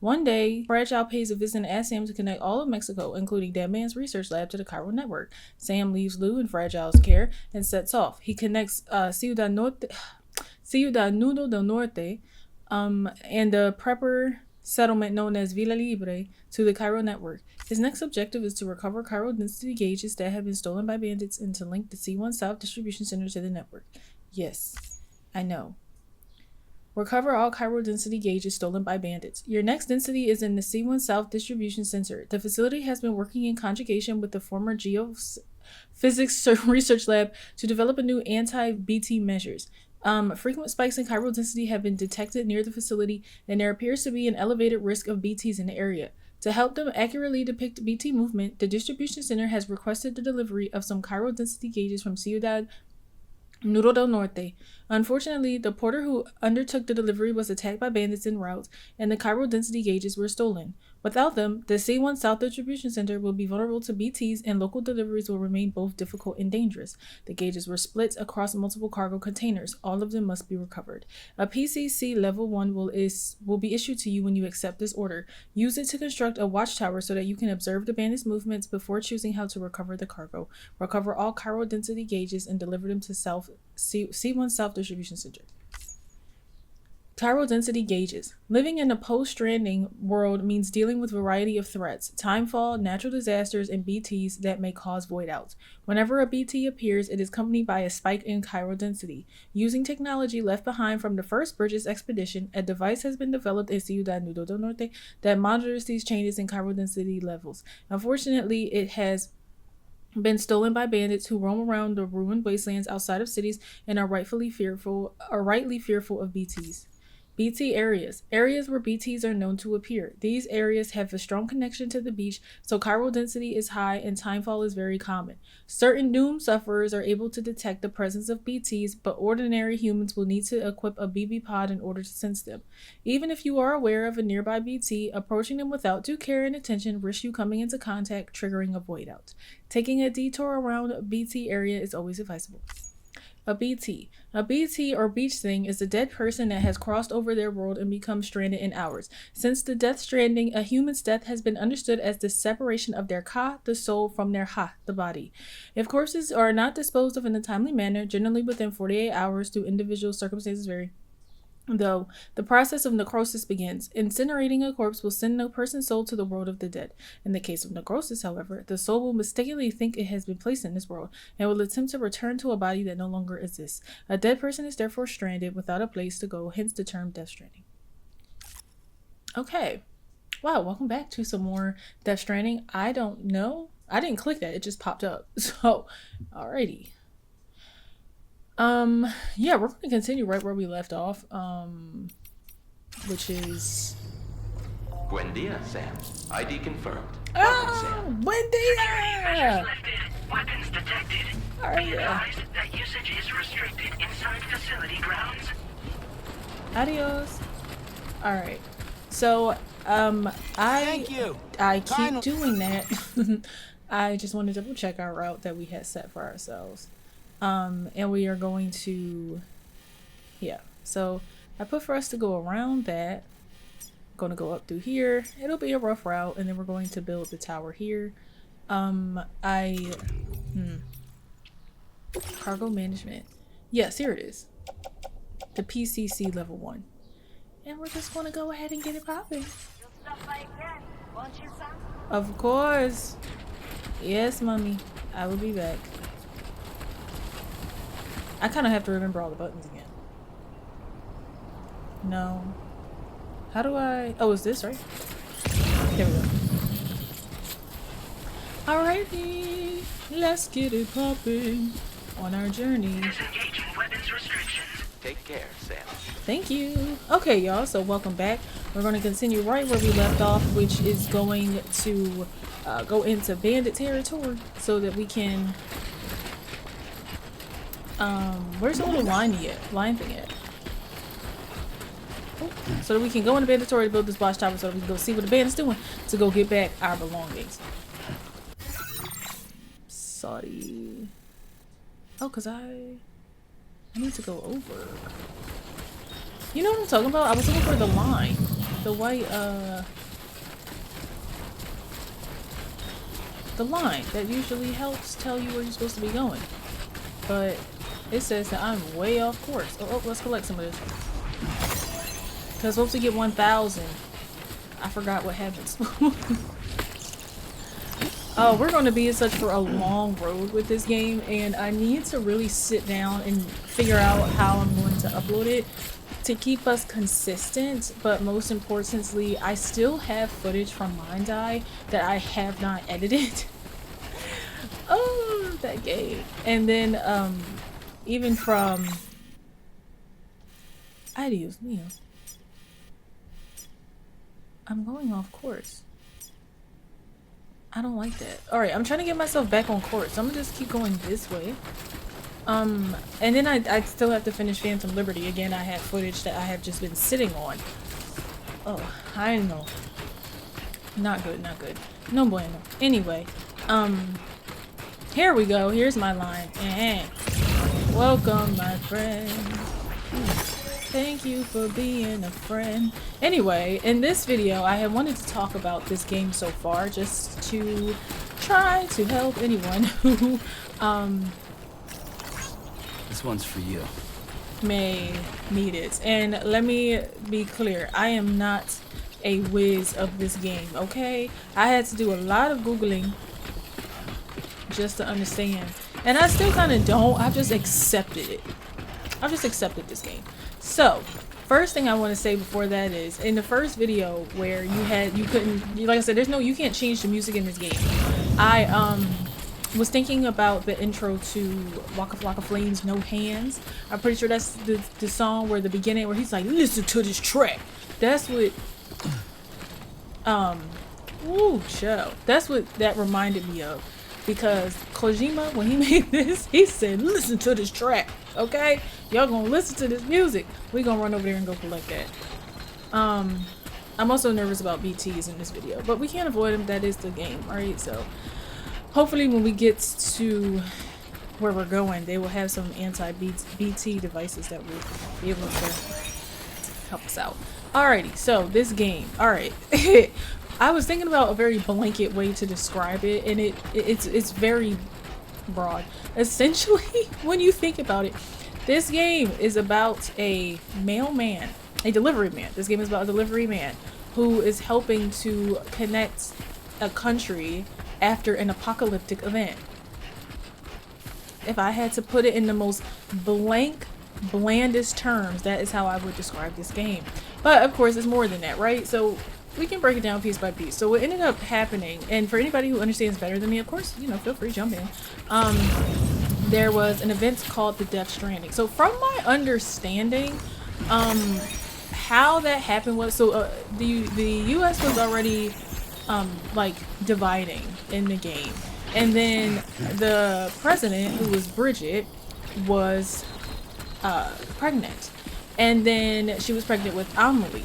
One day, Fragile pays a visit and asks Sam to connect all of Mexico, including Dead Man's research lab, to the Cairo network. Sam leaves Lou in Fragile's care and sets off. He connects Ciudad Nudo del Norte, and the prepper settlement known as Villa Libre to the Cairo network. His next objective is to recover Cairo density gauges that have been stolen by bandits and to link the C1 South distribution center to the network. Yes, I know. Recover all Cairo density gauges stolen by bandits. Your next density is in the C1 South Distribution Center. The facility has been working in conjugation with the former Geophysics Research Lab to develop a new anti-BT measures. Frequent spikes in chiral density have been detected near the facility, and there appears to be an elevated risk of BTs in the area. To help them accurately depict BT movement, the distribution center has requested the delivery of some chiral density gauges from Ciudad Nudo del Norte. Unfortunately, the porter who undertook the delivery was attacked by bandits en route, and the chiral density gauges were stolen. Without them, the C1 South Distribution Center will be vulnerable to BTs, and local deliveries will remain both difficult and dangerous. The gauges were split across multiple cargo containers. All of them must be recovered. A PCC Level 1 will be issued to you when you accept this order. Use it to construct a watchtower so that you can observe the bandits' movements before choosing how to recover the cargo. Recover all chiral density gauges and deliver them to C1 South Distribution Center. Chiral density gauges. Living in a post-stranding world means dealing with a variety of threats, timefall, natural disasters, and BTs that may cause voidouts. Whenever a BT appears, it is accompanied by a spike in chiral density. Using technology left behind from the first Bridges expedition, a device has been developed in Ciudad Nudo del Norte that monitors these changes in chiral density levels. Unfortunately, it has been stolen by bandits who roam around the ruined wastelands outside of cities and are rightly fearful of BTs. BT areas. Areas where BTs are known to appear. These areas have a strong connection to the beach, so chiral density is high and timefall is very common. Certain doom sufferers are able to detect the presence of BTs, but ordinary humans will need to equip a BB pod in order to sense them. Even if you are aware of a nearby BT, approaching them without due care and attention risks you coming into contact, triggering a voidout. Taking a detour around a BT area is always advisable. A BT. A BT or beach thing is a dead person that has crossed over their world and become stranded in ours. Since the death stranding, a human's death has been understood as the separation of their ka, the soul, from their ha, the body. If corpses are not disposed of in a timely manner, generally within 48 hours, do individual circumstances vary, though the process of necrosis begins. Incinerating a corpse will send the person's soul to the world of the dead. In the case of necrosis, however, the soul will mistakenly think it has been placed in this world and will attempt to return to a body that no longer exists. A dead person is therefore stranded without a place to go, hence the term Death Stranding. Okay. Wow, welcome back to some more Death Stranding. I don't know. I didn't click that. It just popped up. So, alrighty. Yeah, we're going to continue right where we left off, which is... Buen dia, Sam. ID confirmed. Buen dia! Weapons detected. Be advised that usage is restricted inside facility grounds. Adios. Alright. So, I keep doing that. I just want to double check our route that we had set for ourselves. And we are going to, so I put for us to go around that. I'm going to go up through here. It'll be a rough route, and then we're going to build the tower here. Cargo management. Yes, here it is. The PCC level 1. And we're just going to go ahead and get it popping. Of course. Yes, mommy. I will be back. I kind of have to remember all the buttons again. No. How do I... Oh, is this right? There we go. Alrighty. Let's get it popping on our journey. Disengaging weapons restrictions. Take care, Sam. Thank you. Okay, y'all. So welcome back. We're going to continue right where we left off, which is going to go into bandit territory so that we can... where's the little line thing at? Oh, so that we can go in the banditory to build this watchtower so that we can go see what the bandit's doing to go get back our belongings. Sorry. Oh, cause I need to go over. You know what I'm talking about? I was looking for the line the line that usually helps tell you where you're supposed to be going. But it says that I'm way off course. Oh, let's collect some of this. Because once we get 1,000, I forgot what happens. Oh, we're going to be in such for a long road with this game, and I need to really sit down and figure out how I'm going to upload it to keep us consistent. But most importantly, I still have footage from Mind Eye that I have not edited. Oh, that game. And then even from ideas, you know, I'm going off course. I don't like that. Alright, I'm trying to get myself back on course. So I'm gonna just keep going this way. And then I still have to finish Phantom Liberty. Again, I have footage that I have just been sitting on. Oh, I know. Not good, not good. No bueno. Anyway, here we go. Here's my line. Welcome, my friend. Thank you for being a friend. Anyway, in this video, I have wanted to talk about this game so far, just to try to help anyone who, This one's for you. may need it. And let me be clear, I am not a whiz of this game, okay? I had to do a lot of Googling just to understand. And I still kind of don't. I've just accepted it. I've just accepted this game. So, first thing I want to say before that is, in the first video where you couldn't, like I said, you can't change the music in this game. I was thinking about the intro to Waka Flocka Flame's No Hands. I'm pretty sure that's the song where the beginning where he's like, listen to this track. That's what, ooh, chill. That's what that reminded me of. Because Kojima, when he made this, he said, listen to this track, okay? Y'all gonna listen to this music. We gonna run over there and go collect that. I'm also nervous about BTs in this video, but we can't avoid them. That is the game, right? So hopefully when we get to where we're going, they will have some anti-BT devices that will be able to help us out. Alrighty, so this game. Alright. I was thinking about a very blanket way to describe it, and it's very broad. Essentially, when you think about it, this game is about a mailman, a delivery man. This game is about a delivery man who is helping to connect a country after an apocalyptic event. If I had to put it in the most blandest terms, that is how I would describe this game. But of course, it's more than that, right? So we can break it down piece by piece. So what ended up happening, and for anybody who understands better than me, of course, you know, feel free to jump in. There was an event called the Death Stranding. So from my understanding, how that happened was, so the US was already like dividing in the game, and then the president, who was Bridget, was pregnant, and then she was pregnant with Amelie.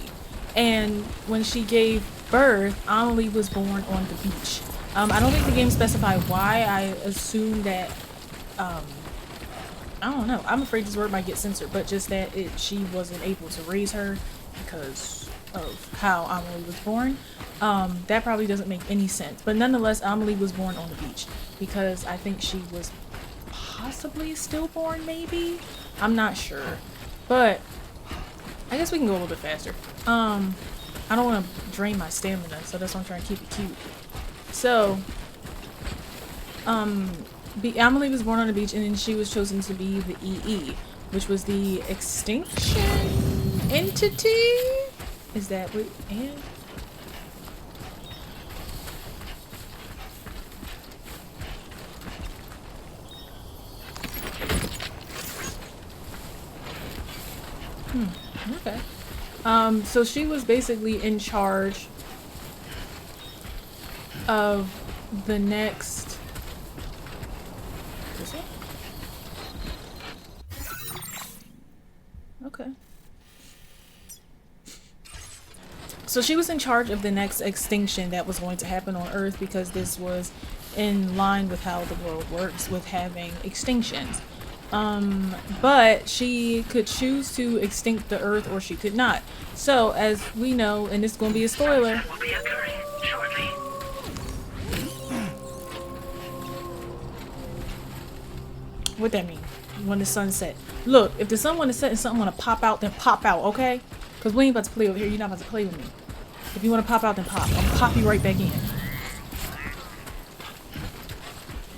And when she gave birth, Amelie was born on the beach. I don't think the game specified why. I assume that, I don't know. I'm afraid this word might get censored, but just that she wasn't able to raise her because of how Amelie was born. That probably doesn't make any sense. But nonetheless, Amelie was born on the beach because I think she was possibly stillborn, maybe? I'm not sure. But I guess we can go a little bit faster. I don't want to drain my stamina, so that's why I'm trying to keep it cute. So, Amelie was born on the beach, and then she was chosen to be the EE, which was the extinction entity? Is that what? And okay. So she was basically in charge of the next. This one? Okay. So she was in charge of the next extinction that was going to happen on Earth, because this was in line with how the world works with having extinctions. But she could choose to extinct the Earth or she could not. So, as we know, and this is going to be a spoiler. Sunset will be occurring shortly. What that mean? When the sun set. Look, if the sun want to set and something want to pop out, then pop out, okay? Because we ain't about to play over here. You're not about to play with me. If you want to pop out, then pop. I'll pop you right back in.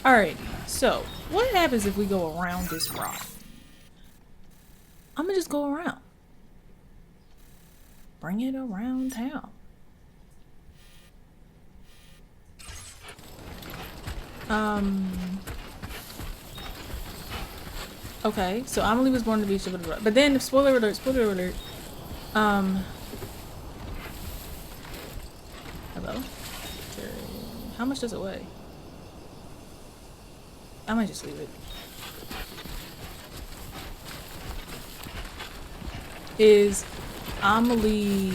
Alright, so what happens if we go around this rock? I'm gonna just go around. Bring it around town. Okay, so Amelie was born on the beach of the road. But then, spoiler alert, hello? How much does it weigh? I might just leave it. Is Amelie...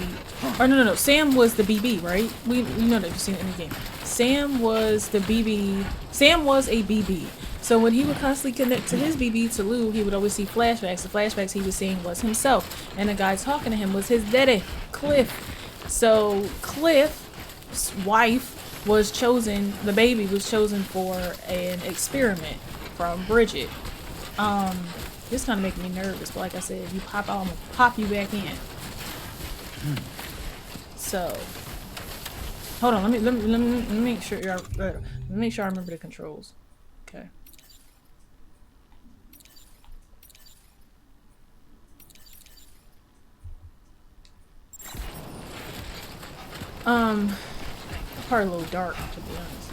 Or no. Sam was the BB, right? We know that you've seen it in the game. Sam was the BB. Sam was a BB. So when he would constantly connect to his BB to Lou, he would always see flashbacks. The flashbacks he was seeing was himself. And the guy talking to him was his daddy, Cliff. So Cliff's wife was chosen, the baby was chosen for an experiment from Bridget. This kind of making me nervous, but like I said, if you pop out, I'm gonna pop you back in. So, hold on, let me make sure I remember the controls. Okay. Probably a little dark, to be honest.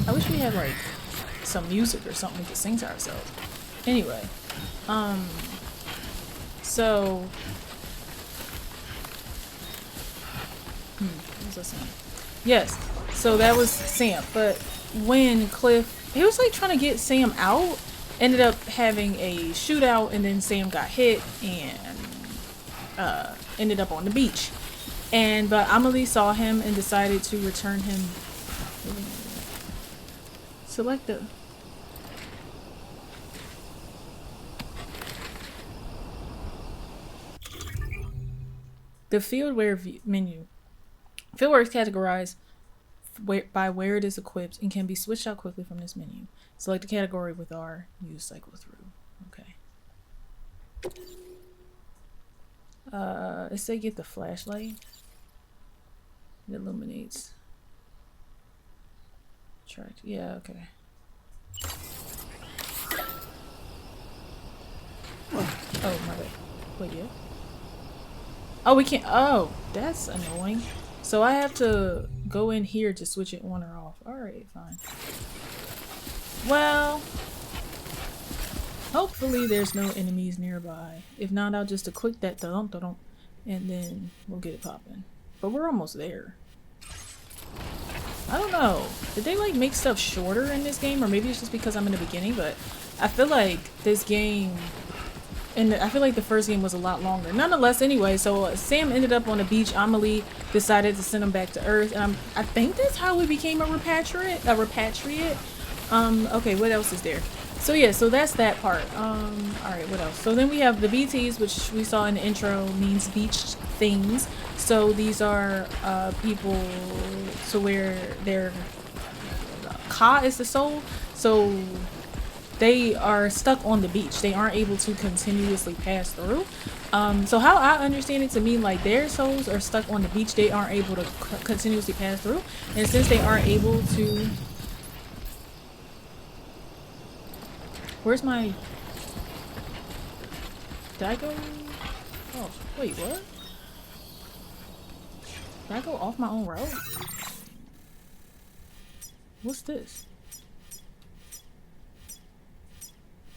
I wish we had like some music or something we could sing to ourselves. Anyway, so what was I saying? Yes, so that was Sam. But when Cliff, he was like trying to get Sam out, ended up having a shootout, and then Sam got hit and ended up on the beach. But Amelie saw him and decided to return him. Select the fieldware menu. Fieldware is categorized by where it is equipped and can be switched out quickly from this menu. Select the category with R. Use cycle through. Okay. Let's say get the flashlight. It illuminates. Track. Yeah, okay. Oh, my bad. Wait, yeah? Oh, we can't. Oh, that's annoying. So I have to go in here to switch it on or off. Alright, fine. Well, hopefully there's no enemies nearby. If not, I'll just equip that da-dum-da-dum and then we'll get it popping. But we're almost there. I don't know. Did they like make stuff shorter in this game? Or maybe it's just because I'm in the beginning, but I feel like this game, and I feel like the first game was a lot longer. Nonetheless, anyway, so Sam ended up on the beach. Amelie decided to send him back to Earth, and I think that's how we became a repatriate. Okay, what else is there? So yeah, so that's that part. Alright, what else? So then we have the BTs, which we saw in the intro, means beach things. So these are people to where their Ka is the soul. So they are stuck on the beach. They aren't able to continuously pass through. So how I understand it to mean like their souls are stuck on the beach. They aren't able to continuously pass through. And since they aren't able to... Where's my... Did I go... Oh, wait, what? Did I go off my own road? What's this?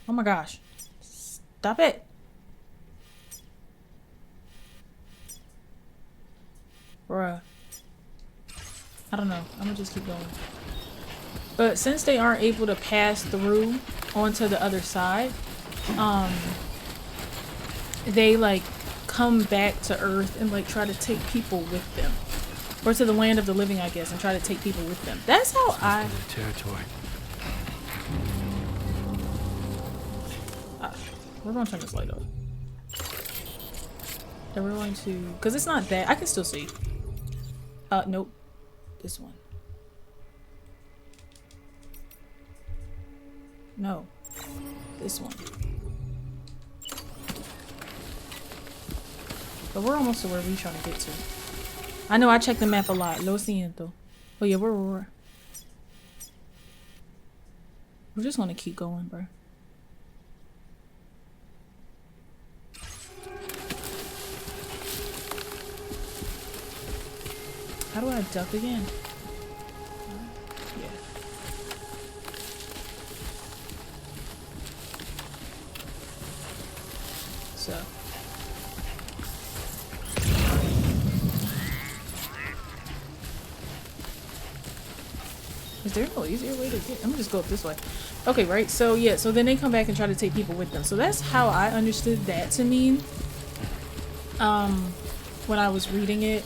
Oh my gosh. Stop it! Bruh. I don't know. I'm gonna just keep going. But since they aren't able to pass through onto the other side, they like come back to Earth and like try to take people with them, or to the land of the living, I guess, and try to take people with them. That's how I... Territory. We're gonna turn this light off. And we're going to, because it's not that, I can still see. Nope. This one. No. This one. But we're almost to where we're trying to get to. I know I check the map a lot. Lo siento. Oh yeah, we're just gonna keep going, bro. How do I duck again? Yeah. So. Is there no easier way to get? I'm gonna just go up this way. Okay, right? So yeah, so then they come back and try to take people with them. So that's how I understood that to mean. When I was reading it.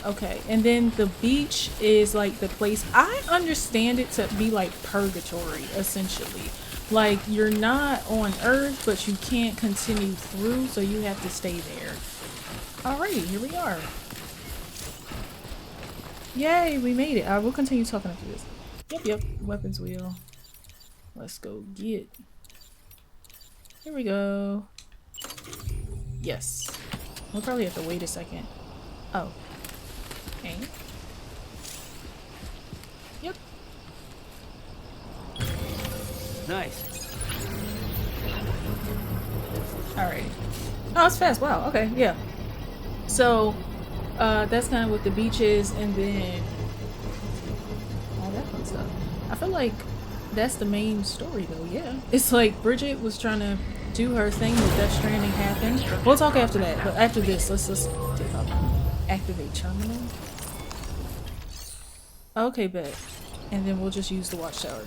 Okay. And then the beach is like the place. I understand it to be like purgatory, essentially. Like you're not on Earth, but you can't continue through, so you have to stay there. Alrighty, here we are. Yay, we made it. We'll continue talking after this. Yep. Weapons wheel. Let's go get. Here we go. Yes. We'll probably have to wait a second. Oh. Okay. Yep. Nice. Alright. Oh, it's fast. Wow. Okay. Yeah. So, that's kind of what the beach is, and then all that fun stuff. I feel like that's the main story, though. Yeah. It's like Bridget was trying to do her thing with Death Stranding happened. We'll talk after that, but after this, let's take off. Activate terminal. Okay, bet. And then we'll just use the watchtower.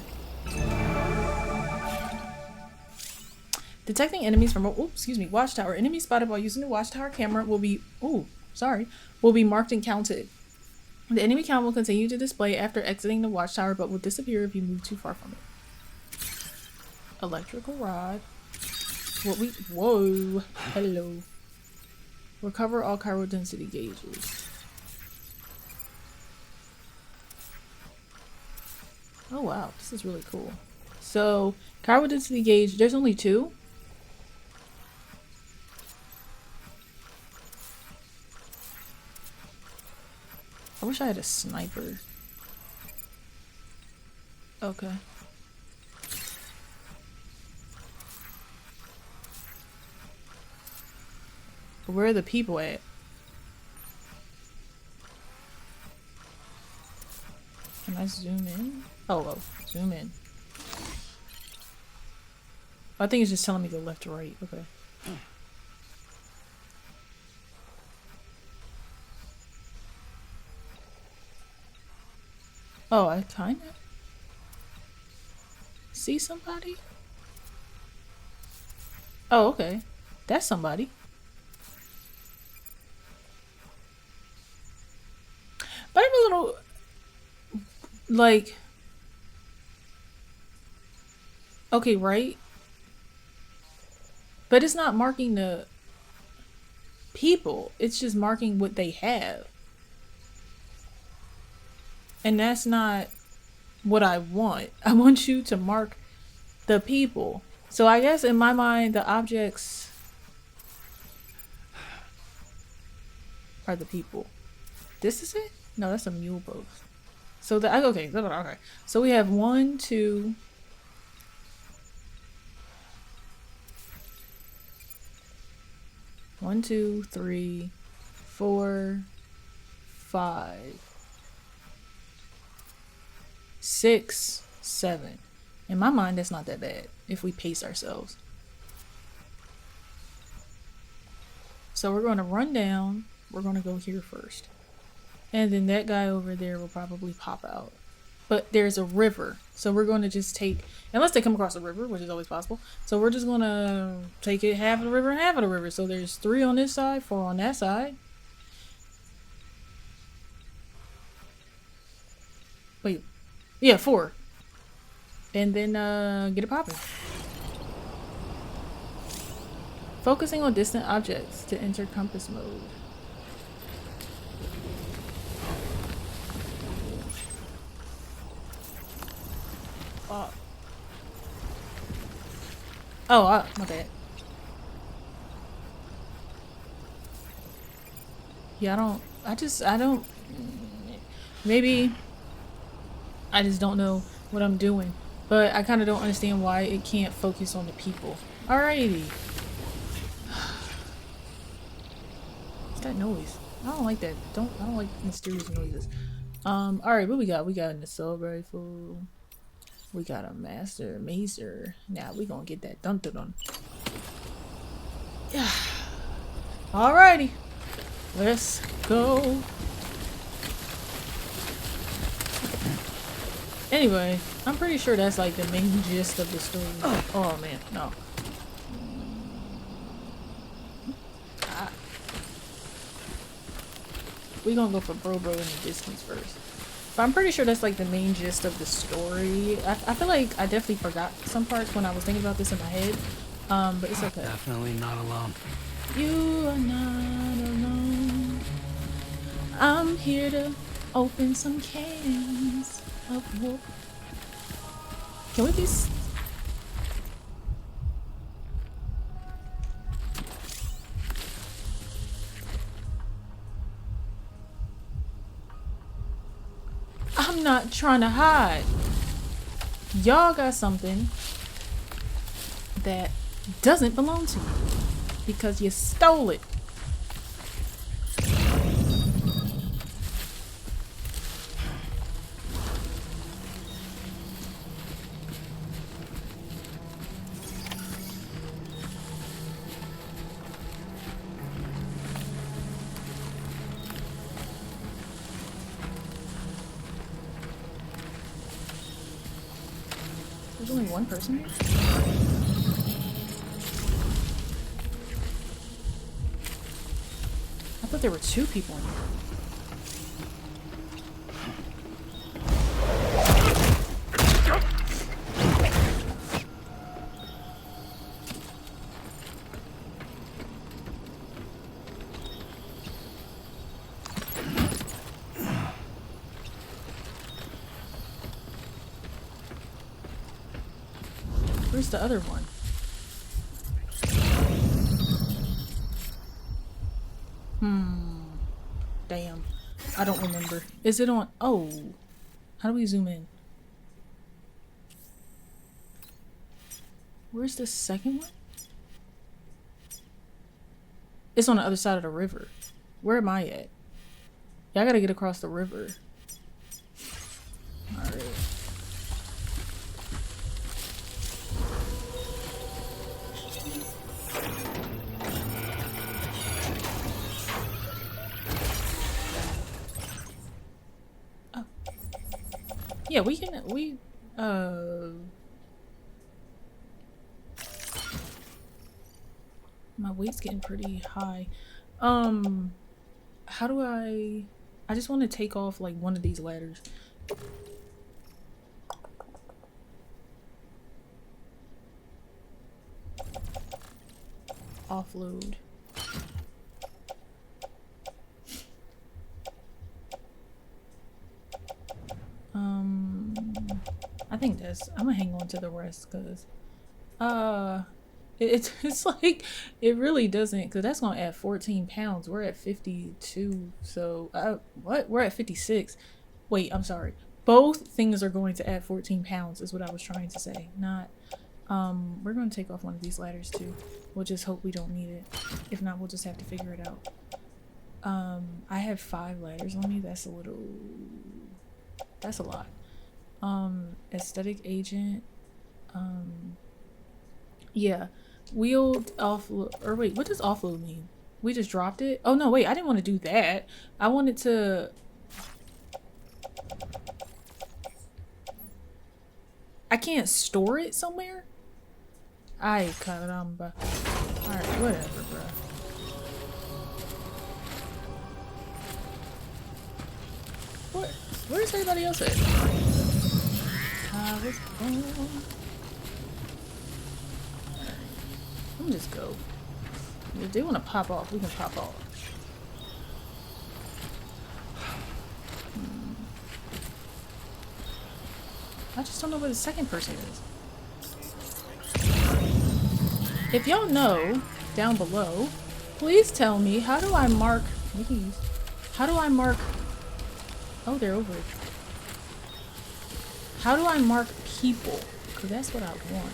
Detecting enemies from watchtower. Enemies spotted while using the watchtower camera will be marked and counted. The enemy count will continue to display after exiting the watchtower, but will disappear if you move too far from it. Electrical rod. Whoa. Hello. Recover all chiral density gauges. Oh wow, this is really cool. So, chiral density gauge, there's only 2. I wish I had a sniper. Okay. Where are the people at? Can I zoom in? Oh, zoom in. I think it's just telling me go left to right. Okay. Oh, I kinda see somebody? Oh, okay. That's somebody. But I'm a little like, okay, right? But it's not marking the people. It's just marking what they have. And that's not what I want. I want you to mark the people. So I guess in my mind, the objects are the people. This is it? No, that's a mule post. So okay. So we have 1, 2. 1, 2, 3, 4, 5, 6, 7. In my mind, that's not that bad if we pace ourselves. So we're going to run down. We're going to go here first. And then that guy over there will probably pop out. But there's a river. So we're going to just take, unless they come across a river, which is always possible. So we're just going to take it half of the river and half of the river. So there's 3 on this side, 4 on that side. Wait. Yeah, 4. And then get it popping. Focusing on distant objects to enter compass mode. Oh, my bad. Yeah, I don't, maybe I just don't know what I'm doing, but I kind of don't understand why it can't focus on the people. Alrighty. What's that noise? I don't like that. I don't like mysterious noises. Alright, what we got? We got an assault rifle. We got a mazer. Now we gonna get that dun dun dun. Yeah. Alrighty. Let's go. Anyway, I'm pretty sure that's like the main gist of the story. Oh man, no. We gonna go for bro in the distance first. But I'm pretty sure that's like the main gist of the story. I feel like I definitely forgot some parts when I was thinking about this in my head. But it's okay. Definitely not alone. You are not alone. I'm here to open some cans of wood. Can we be I'm not trying to hide. Y'all got something that doesn't belong to you because you stole it. There's only one person here? I thought there were two people in here. Where's the other one? Damn. I don't remember. Is it on? Oh. How do we zoom in? Where's the second one? It's on the other side of the river. Where am I at? Yeah, I gotta get across the river. Alright. Yeah, my weight's getting pretty high. How do I just want to take off like one of these ladders. Offload. I think I'm gonna hang on to the rest because it's like it really doesn't, because that's gonna add 14 pounds. We're at 52, so what, we're at 56. Wait, I'm sorry, both things are going to add 14 pounds is what I was trying to say. Not we're gonna take off one of these ladders too. We'll just hope we don't need it. If not, we'll just have to figure it out. I have 5 ladders on me. That's a lot. Aesthetic agent. Yeah. Wheeled offload, or wait, what does offload mean? We just dropped it? Oh no, wait, I didn't want to do that. I wanted to... I can't store it somewhere? Ay, caramba. Alright, whatever, bro. Where's everybody else at? Let's go. I'm just go. You do want to pop off. We can pop off. I just don't know where the second person is. If y'all know down below, please tell me, how do I mark these? How do I mark? Oh, they're over. How do I mark people? Because that's what I want.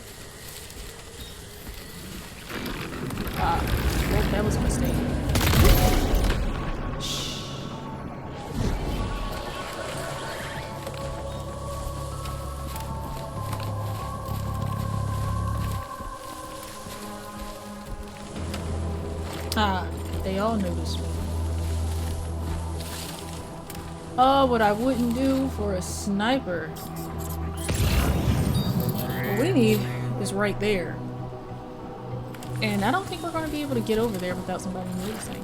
Ah, well, that was a mistake. Shh. Ah, they all noticed me. Oh, what I wouldn't do for a sniper. What we need is right there. And I don't think we're going to be able to get over there without somebody noticing.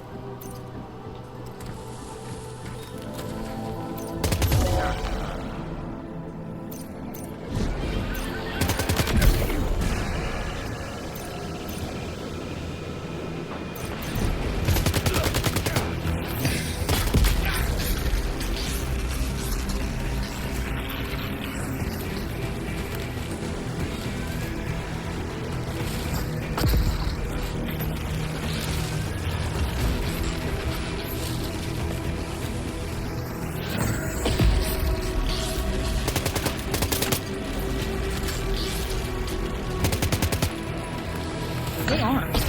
Good arms.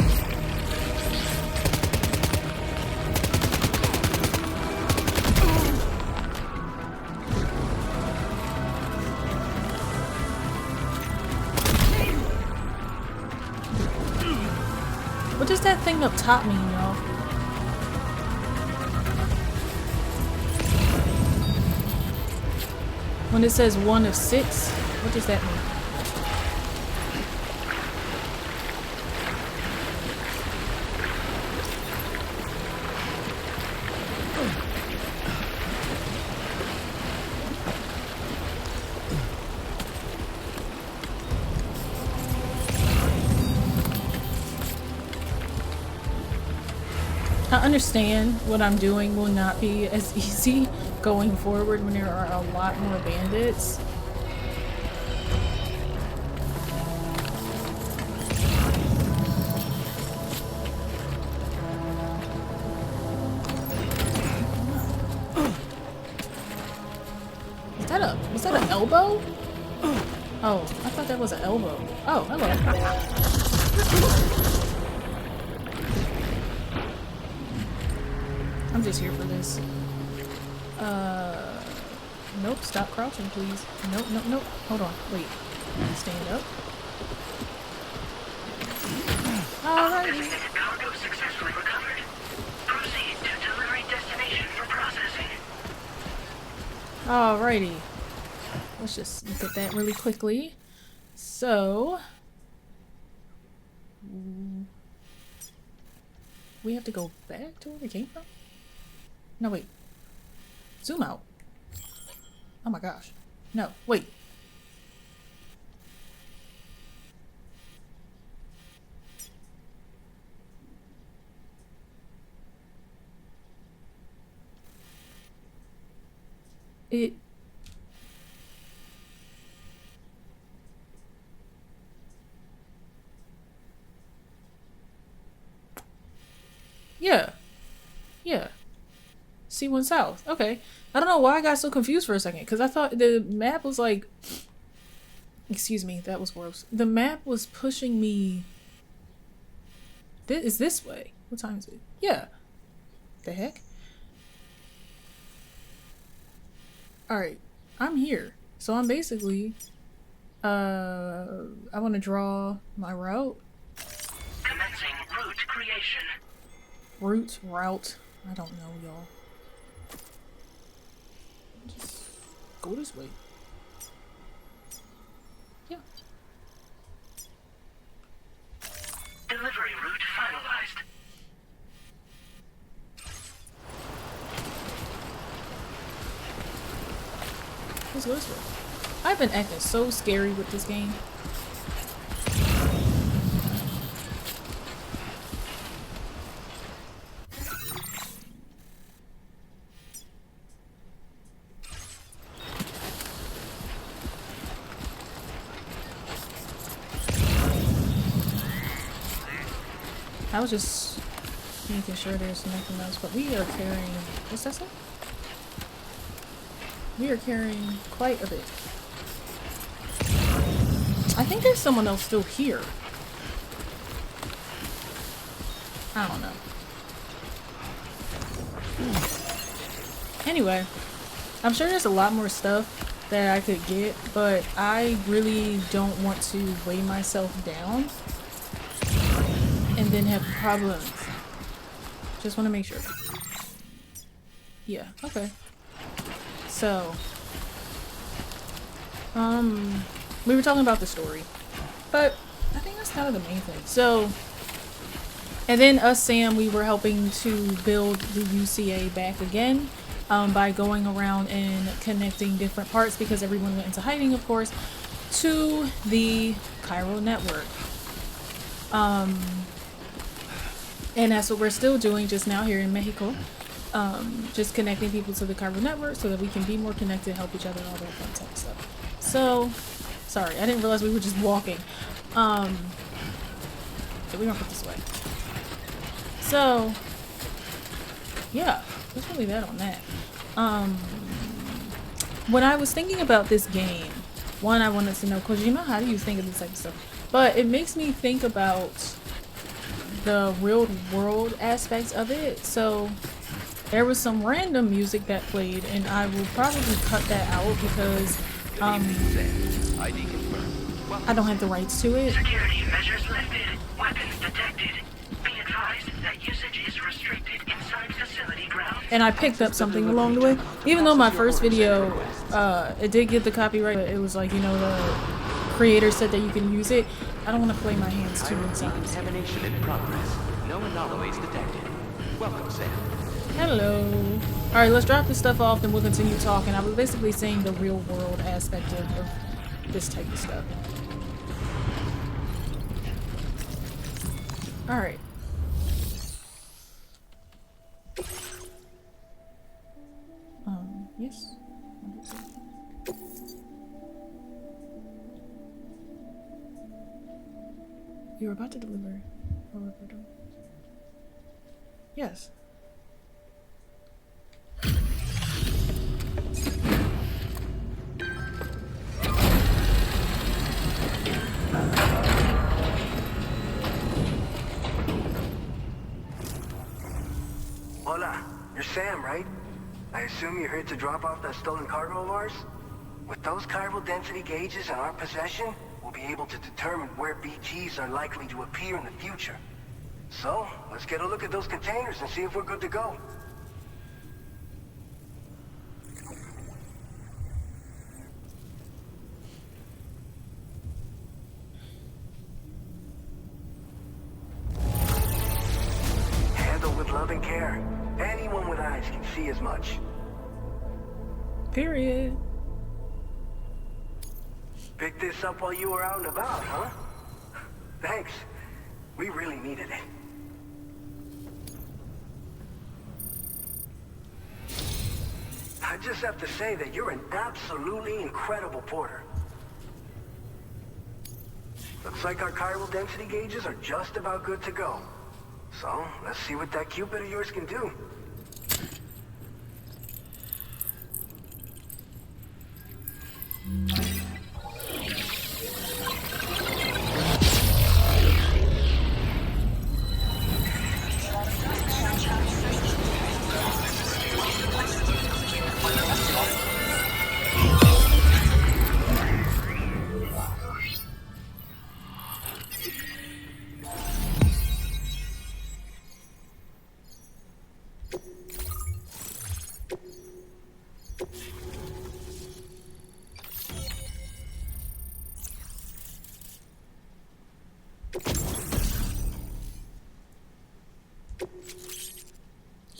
What does that thing up top mean, y'all? When it says 1 of 6, what does that mean? I understand what I'm doing will not be as easy going forward when there are a lot more bandits. Was that an elbow? Oh, I thought that was an elbow. Oh, hello. I'm just here for this. Nope, stop crouching, please. Nope, nope, nope. Hold on, wait. Stand up. Alrighty. Cargo successfully recovered. Proceed to delivery destination for processing. Alrighty. Let's just look at that really quickly. So... we have to go back to where we came from? No, wait. Zoom out. Oh my gosh. No, wait. It... yeah. Yeah. C1 South. Okay. I don't know why I got so confused for a second, because I thought the map was like... excuse me, that was gross. The map was pushing me... is this way? What time is it? Yeah. The heck? Alright. I'm here. So I'm basically... I want to draw my route. Commencing route creation. Route. I don't know, y'all. Just go this way. Yeah. Delivery route finalized. Let's go this way. I've been acting so scary with this game. I was just making sure there's nothing else, but we are carrying, what's that say? We are carrying quite a bit. I think there's someone else still here. I don't know. Anyway, I'm sure there's a lot more stuff that I could get, but I really don't want to weigh myself down and then have problems. Just want to make sure. Yeah, okay. So, we were talking about the story, but I think that's kind of the main thing. So, and then us, Sam, we were helping to build the UCA back again by going around and connecting different parts, because everyone went into hiding, of course, to the chiral network. And that's what we're still doing just now here in Mexico. Just connecting people to the chiral network so that we can be more connected, help each other, all that fun type of stuff. So, sorry, I didn't realize we were just walking. So we're gonna put this way. So, yeah, that's really that on that. When I was thinking about this game, one, I wanted to know, Kojima, how do you think of this type of stuff? But it makes me think about the real world aspects of it. So, there was some random music that played, and I will probably cut that out because I don't have the rights to it. Security measures lifted. Weapons detected. Be advised that usage is restricted inside facility grounds. And I picked up something along the way. Even though my first video, it did get the copyright, but it was like, you know, the creator said that you can use it. I don't want to play my hands too inside. Contamination in progress. No anomalies detected. Welcome, Sam. Hello. Alright, let's drop this stuff off, then we'll continue talking. I was basically saying the real world aspect of this type of stuff. Alright. Yes. You're about to deliver. Yes. Hola, you're Sam, right? I assume you're here to drop off that stolen cargo of ours? With those chiral density gauges in our possession, we'll be able to determine where BTs are likely to appear in the future. So, let's get a look at those containers and see if we're good to go. Handle with love and care. Anyone with eyes can see as much. Period. Picked this up while you were out and about, huh? Thanks. We really needed it. I just have to say that you're an absolutely incredible porter. Looks like our chiral density gauges are just about good to go. So, let's see what that Cupid of yours can do.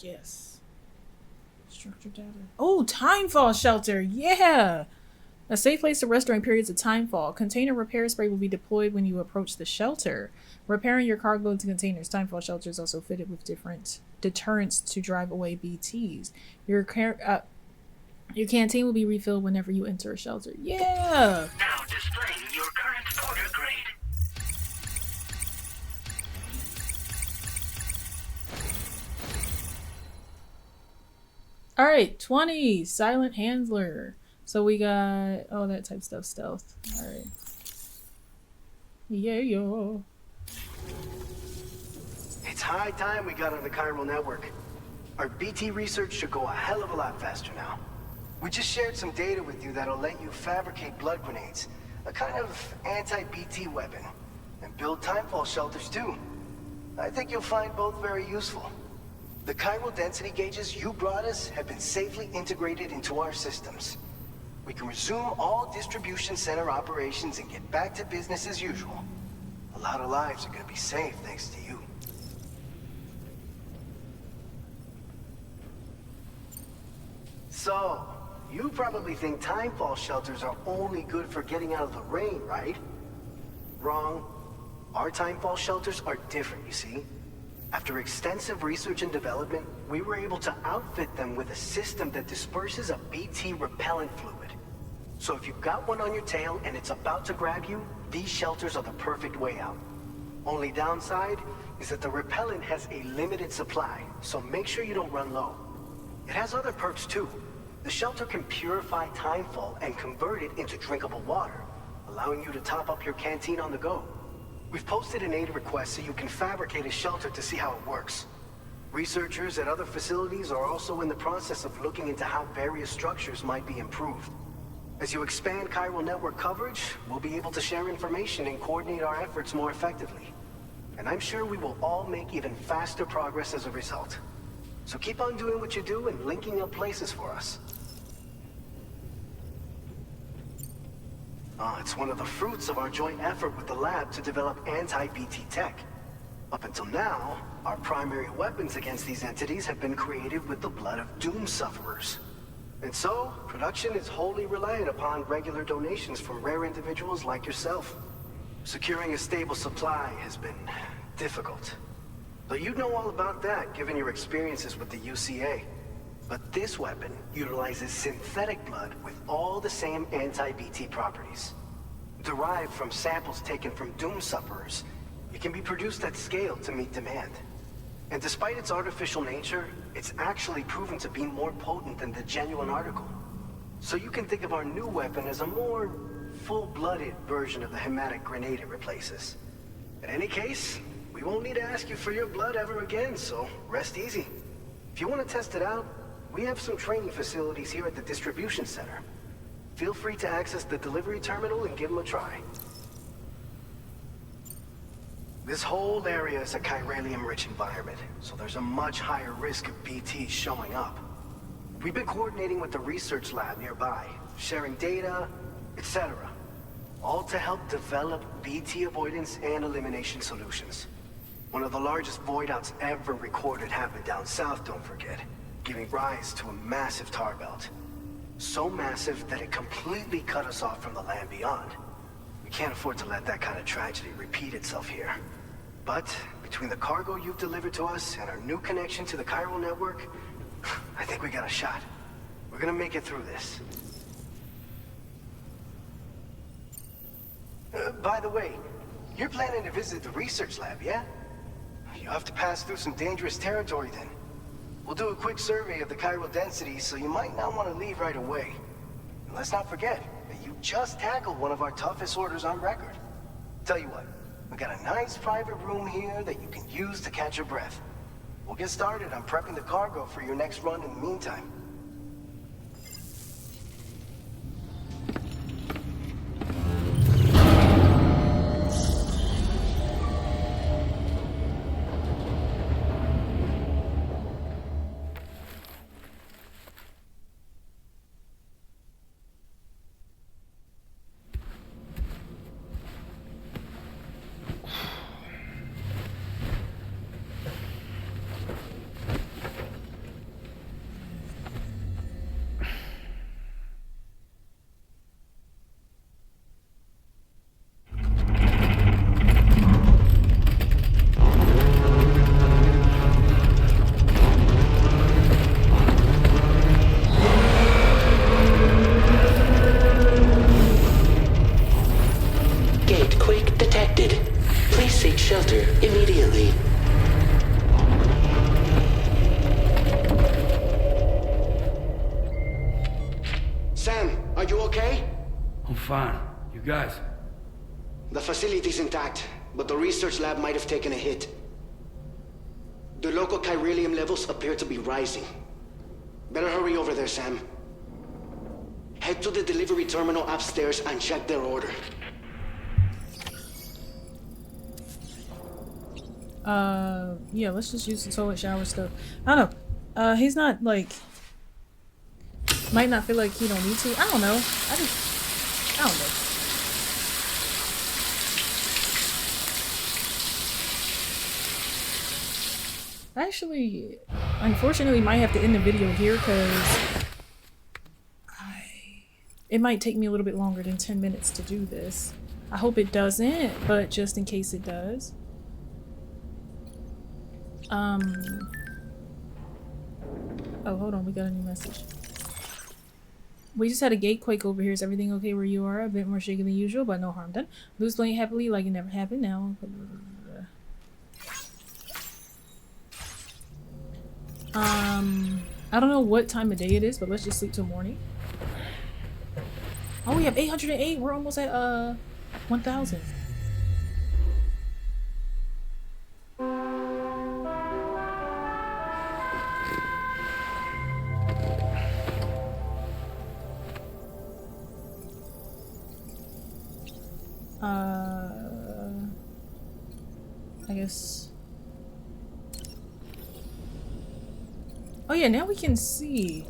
Yes. Structured data. Oh, timefall shelter. Yeah. A safe place to rest during periods of timefall. Container repair spray will be deployed when you approach the shelter. Repairing your cargo into containers. Timefall shelter is also fitted with different deterrents to drive away BTs. Your canteen will be refilled whenever you enter a shelter. Yeah. Now displaying your current porter grade. All right, 20 silent handler. So we got that type stuff, stealth. All right. Yeah, yo. It's high time we got on the chiral network. Our BT research should go a hell of a lot faster now. We just shared some data with you that'll let you fabricate blood grenades, a kind of anti-BT weapon, and build timefall shelters too. I think you'll find both very useful. The chiral density gauges you brought us have been safely integrated into our systems. We can resume all distribution center operations and get back to business as usual. A lot of lives are gonna be saved thanks to you. So, you probably think timefall shelters are only good for getting out of the rain, right? Wrong. Our timefall shelters are different, you see. After extensive research and development, we were able to outfit them with a system that disperses a BT repellent fluid. So if you've got one on your tail and it's about to grab you, these shelters are the perfect way out. Only downside is that the repellent has a limited supply, so make sure you don't run low. It has other perks too. The shelter can purify timefall and convert it into drinkable water, allowing you to top up your canteen on the go. We've posted an aid request so you can fabricate a shelter to see how it works. Researchers at other facilities are also in the process of looking into how various structures might be improved. As you expand chiral network coverage, we'll be able to share information and coordinate our efforts more effectively. And I'm sure we will all make even faster progress as a result. So keep on doing what you do and linking up places for us. It's one of the fruits of our joint effort with the lab to develop anti-BT tech. Up until now, our primary weapons against these entities have been created with the blood of doom sufferers. And so, production is wholly reliant upon regular donations from rare individuals like yourself. Securing a stable supply has been difficult. But you'd know all about that, given your experiences with the UCA. But this weapon utilizes synthetic blood with all the same anti-BT properties. Derived from samples taken from doom sufferers, it can be produced at scale to meet demand. And despite its artificial nature, it's actually proven to be more potent than the genuine article. So you can think of our new weapon as a more full-blooded version of the hematic grenade it replaces. In any case, we won't need to ask you for your blood ever again, so rest easy. If you want to test it out, we have some training facilities here at the distribution center. Feel free to access the delivery terminal and give them a try. This whole area is a chiralium-rich environment, so there's a much higher risk of BTs showing up. We've been coordinating with the research lab nearby, sharing data, etc. All to help develop BT avoidance and elimination solutions. One of the largest void outs ever recorded happened down south, don't forget, giving rise to a massive tar belt. So massive that it completely cut us off from the land beyond. We can't afford to let that kind of tragedy repeat itself here. But between the cargo you've delivered to us and our new connection to the chiral network, I think we got a shot. We're gonna make it through this. By the way, you're planning to visit the research lab, yeah? You'll have to pass through some dangerous territory then. We'll do a quick survey of the chiral density, so you might not want to leave right away. And let's not forget that you just tackled one of our toughest orders on record. Tell you what, we got a nice private room here that you can use to catch your breath. We'll get started on prepping the cargo for your next run in the meantime. you okay? I'm fine. You guys? The facility's intact, but the research lab might have taken a hit. The local chiralium levels appear to be rising. Better hurry over there, Sam. Head to the delivery terminal upstairs and check their order. Yeah, let's just use the toilet shower stuff. I don't know. He's not like, might not feel like he don't need to. I don't know. I don't know. Actually, unfortunately, might have to end the video here because it might take me a little bit longer than 10 minutes to do this. I hope it doesn't, but just in case it does. Oh, hold on, we got a new message. We just had a gate quake over here. Is everything okay where you are? A bit more shaky than usual, but no harm done. Blue's playing happily like it never happened now. I don't know what time of day it is, but let's just sleep till morning. Oh, we have 808. We're almost at 1,000. I guess. Oh yeah, now we can see.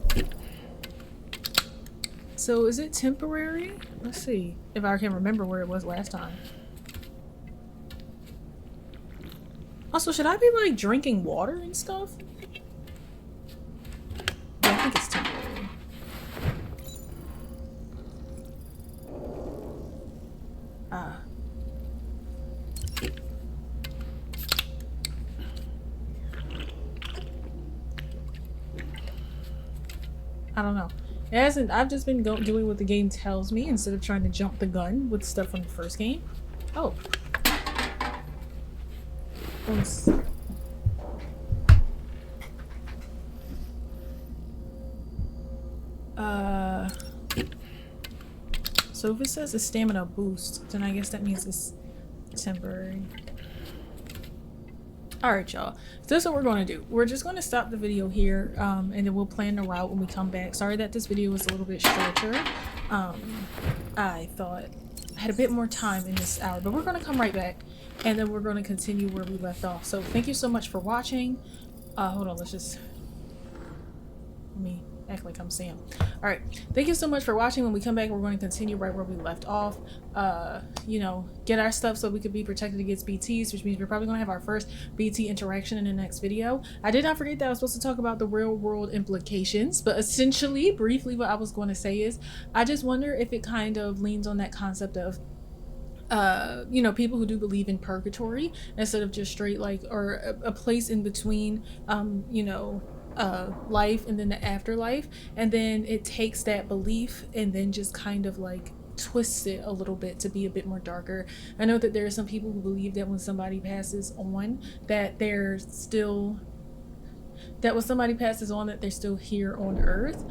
So is it temporary? Let's see if I can remember where it was last time. Also, should I be like drinking water and stuff? Yeah, I think it's temporary. Ah. I don't know. It hasn't. I've just been doing what the game tells me instead of trying to jump the gun with stuff from the first game. Oh. So if it says a stamina boost, then I guess that means it's temporary. Alright, y'all. So this is what we're going to do. We're just going to stop the video here, and then we'll plan the route when we come back. Sorry that this video was a little bit shorter. I thought I had a bit more time in this hour, but we're going to come right back, and then we're going to continue where we left off. So thank you so much for watching. Hold on, let me act like I'm Sam. Alright, thank you so much for watching. When we come back, we're going to continue right where we left off. You know, get our stuff so we could be protected against BTs, which means we're probably going to have our first BT interaction in the next video. I did not forget that I was supposed to talk about the real world implications, but essentially, briefly, what I was going to say is, I just wonder if it kind of leans on that concept of you know, people who do believe in purgatory instead of just straight like, or a place in between, you know, life and then the afterlife, and then it takes that belief and then just kind of like twists it a little bit to be a bit more darker. I know that there are some people who believe that when somebody passes on, that they're still, that when somebody passes on, that they're still here on earth,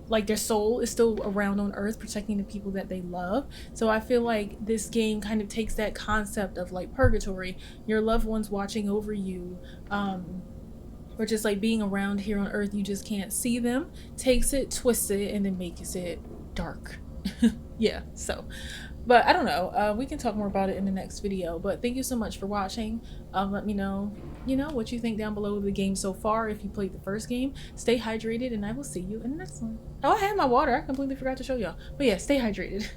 like their soul is still around on earth protecting the people that they love. So I feel like this game kind of takes that concept of like purgatory, your loved ones watching over you, or just like being around here on earth, you just can't see them, takes it, twists it, and then makes it dark. Yeah, so, but I don't know, we can talk more about it in the next video, but thank you so much for watching. Let me know, you know, what you think down below of the game so far if you played the first game. Stay hydrated, and I will see you in the next one. Oh, I had my water, I completely forgot to show y'all, but yeah, stay hydrated.